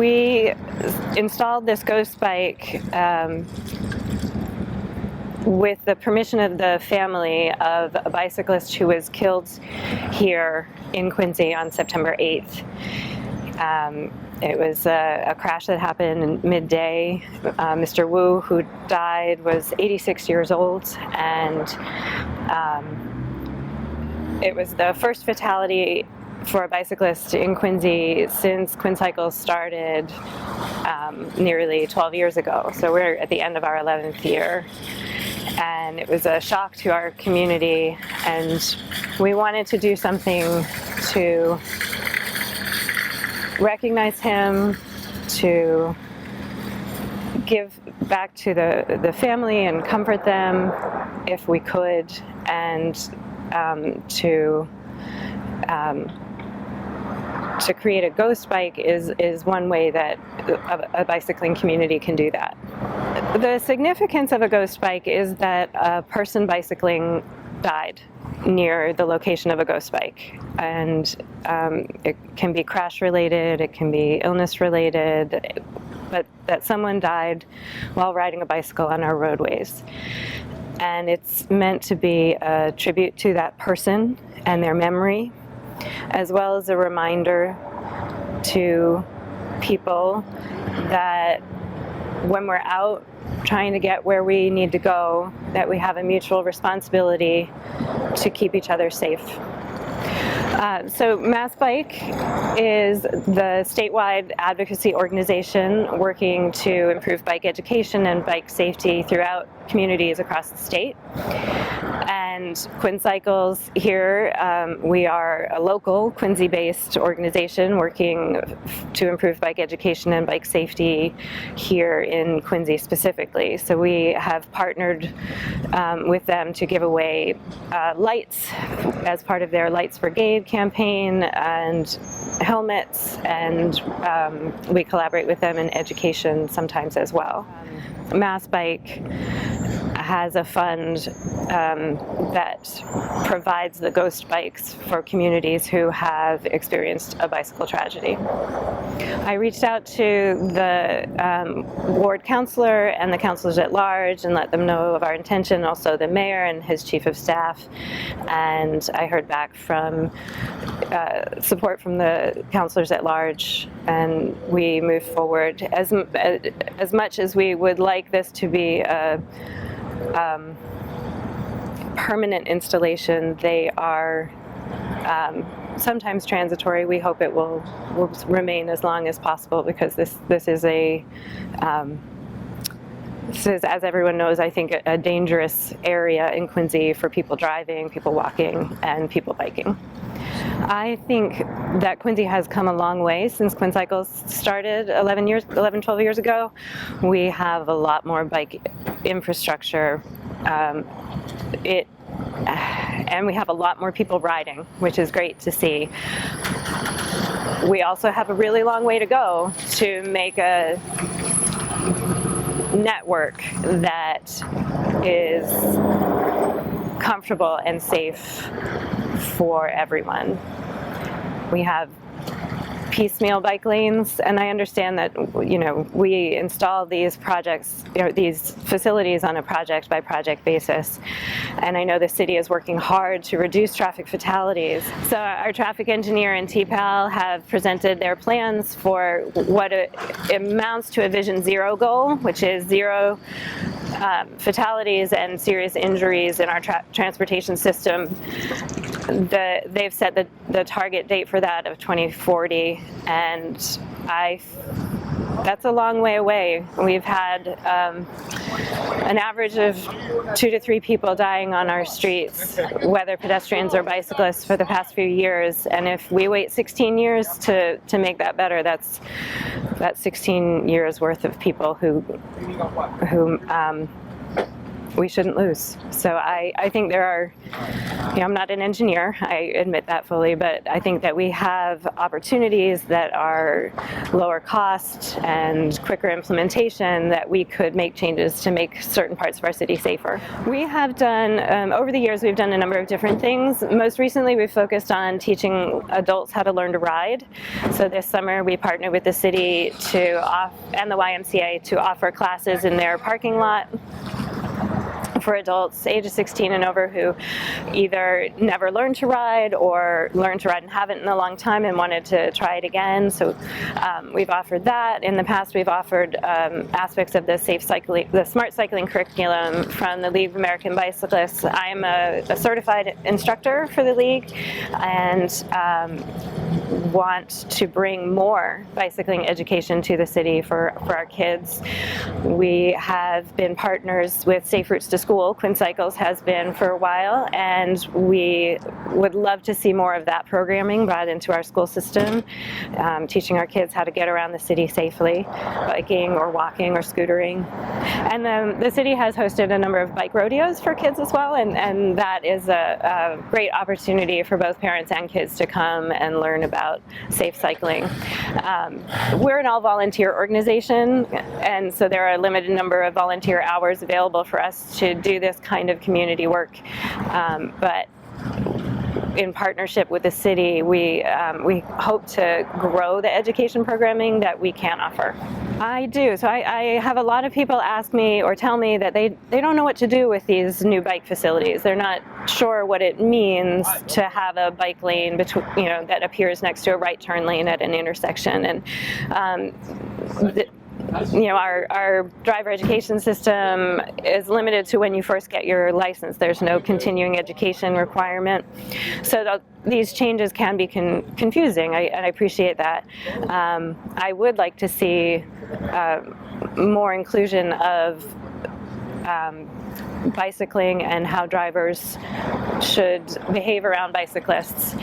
we installed this ghost bike with the permission of the family of a bicyclist who was killed here in Quincy on September 8th. It was a crash that happened in midday. Mr. Wu, who died, was 86 years old, and it was the first fatality for a bicyclist in Quincy since Quincycles started nearly 12 years ago. So we're at the end of our 11th year. And it was a shock to our community, and we wanted to do something to recognize him, to give back to the family and comfort them if we could, and to create a ghost bike is one way that a bicycling community can do that. The significance of a ghost bike is that a person bicycling died near the location of a ghost bike, and it can be crash related, it can be illness related, but that someone died while riding a bicycle on our roadways. And it's meant to be a tribute to that person and their memory, as well as a reminder to people that when we're out trying to get where we need to go, that we have a mutual responsibility to keep each other safe. So Mass Bike is the statewide advocacy organization working to improve bike education and bike safety throughout communities across the state. And Quincycles here, we are a local Quincy-based organization working to improve bike education and bike safety here in Quincy specifically. So we have partnered with them to give away lights as part of their Lights Brigade campaign, and helmets, and we collaborate with them in education sometimes as well. Mass Bike has a fund that provides the ghost bikes for communities who have experienced a bicycle tragedy. I reached out to the ward councilor and the councilors at large and let them know of our intention, also the mayor and his chief of staff, and I heard back from support from the councilors at large, and we moved forward. As much as we would like this to be a permanent installation, they are sometimes transitory. We hope it will remain as long as possible, because this is, as everyone knows, I think, a dangerous area in Quincy for people driving, people walking, and people biking. I think that Quincy has come a long way since Quincycles started 12 years ago. We have a lot more bike infrastructure, and we have a lot more people riding, which is great to see. We also have a really long way to go to make a network that is comfortable and safe for everyone. We have piecemeal bike lanes, and I understand that, you know, we install these projects, these facilities on a project by project basis, and I know the city is working hard to reduce traffic fatalities. So our traffic engineer and TPAL have presented their plans for what amounts to a Vision Zero goal, which is zero fatalities and serious injuries in our transportation system. They've set the target date for that of 2040, and that's a long way away. We've had an average of 2 to 3 people dying on our streets, whether pedestrians or bicyclists, for the past few years. And if we wait 16 years to make that better, that's 16 years worth of people who we shouldn't lose. So I think there are I'm not an engineer, I admit that fully, but I think that we have opportunities that are lower cost and quicker implementation that we could make changes to make certain parts of our city safer. We have done, over the years, we've done a number of different things. Most recently, we focused on teaching adults how to learn to ride. So this summer, we partnered with the city and the YMCA to offer classes in their parking lot for adults ages 16 and over who either never learned to ride or learned to ride and haven't in a long time and wanted to try it again. So we've offered that. In the past, we've offered aspects of the smart cycling curriculum from the League of American Bicyclists. I'm a certified instructor for the League and want to bring more bicycling education to the city for our kids. We have been partners with Safe Routes to School. Quinn Cycles has been for a while, and we would love to see more of that programming brought into our school system, teaching our kids how to get around the city safely, biking or walking or scootering. And the city has hosted a number of bike rodeos for kids as well, and that is a great opportunity for both parents and kids to come and learn about safe cycling. We're an all-volunteer organization, and so there are a limited number of volunteer hours available for us to do this kind of community work. But in partnership with the city, we hope to grow the education programming that we can offer. I do. So I have a lot of people ask me or tell me that they don't know what to do with these new bike facilities. They're not sure what it means to have a bike lane between, that appears next to a right turn lane at an intersection. And our driver education system is limited to when you first get your license. There's no continuing education requirement. So these changes can be confusing, and I appreciate that. I would like to see more inclusion of bicycling and how drivers should behave around bicyclists.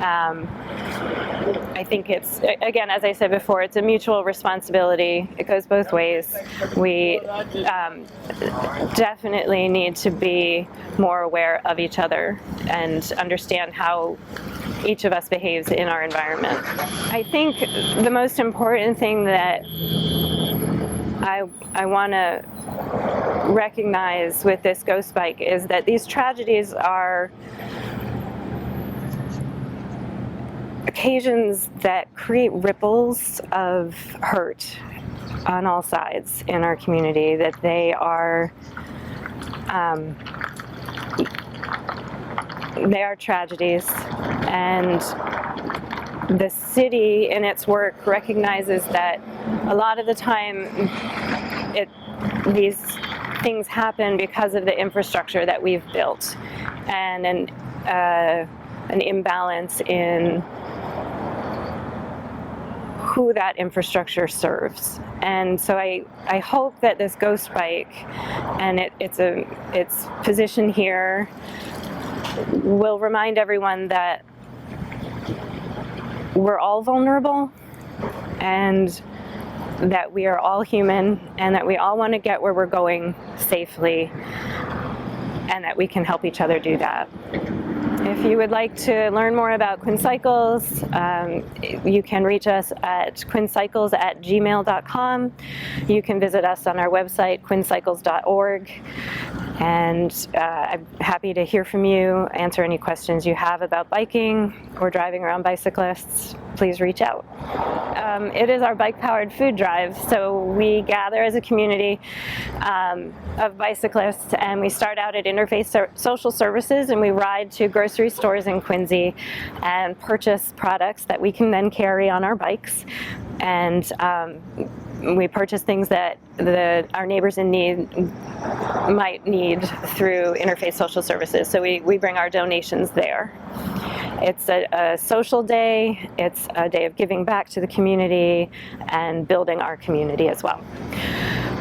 I think it's, again, as I said before, it's a mutual responsibility. It goes both ways. We definitely need to be more aware of each other and understand how each of us behaves in our environment. I think the most important thing that I want to recognize with this ghost bike is that these tragedies are occasions that create ripples of hurt on all sides in our community, that they are tragedies, and the city in its work recognizes that a lot of the time these things happen because of the infrastructure that we've built and an imbalance in who that infrastructure serves. And so I hope that this ghost bike and its position here will remind everyone that we're all vulnerable and that we are all human and that we all want to get where we're going safely and that we can help each other do that. If you would like to learn more about Quinn Cycles, you can reach us at quinncycles@gmail.com. You can visit us on our website, quinncycles.org. And I'm happy to hear from you, answer any questions you have about biking or driving around bicyclists. Please reach out. It is our bike-powered food drive, so we gather as a community of bicyclists, and we start out at Interface Social Services, and we ride to grocery stores in Quincy and purchase products that we can then carry on our bikes. And we purchase things that our neighbors in need might need through Interface Social Services. So we bring our donations there. It's a social day. It's a day of giving back to the community and building our community as well.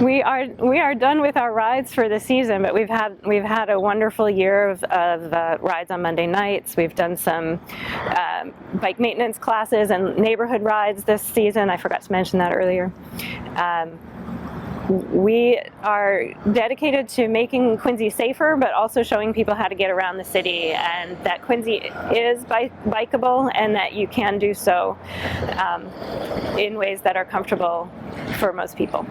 We are done with our rides for the season, but we've had a wonderful year of rides on Monday nights. We've done some bike maintenance classes and neighborhood rides this season. I forgot to mention that earlier. we are dedicated to making Quincy safer, but also showing people how to get around the city, and that Quincy is bikeable, and that you can do so in ways that are comfortable for most people.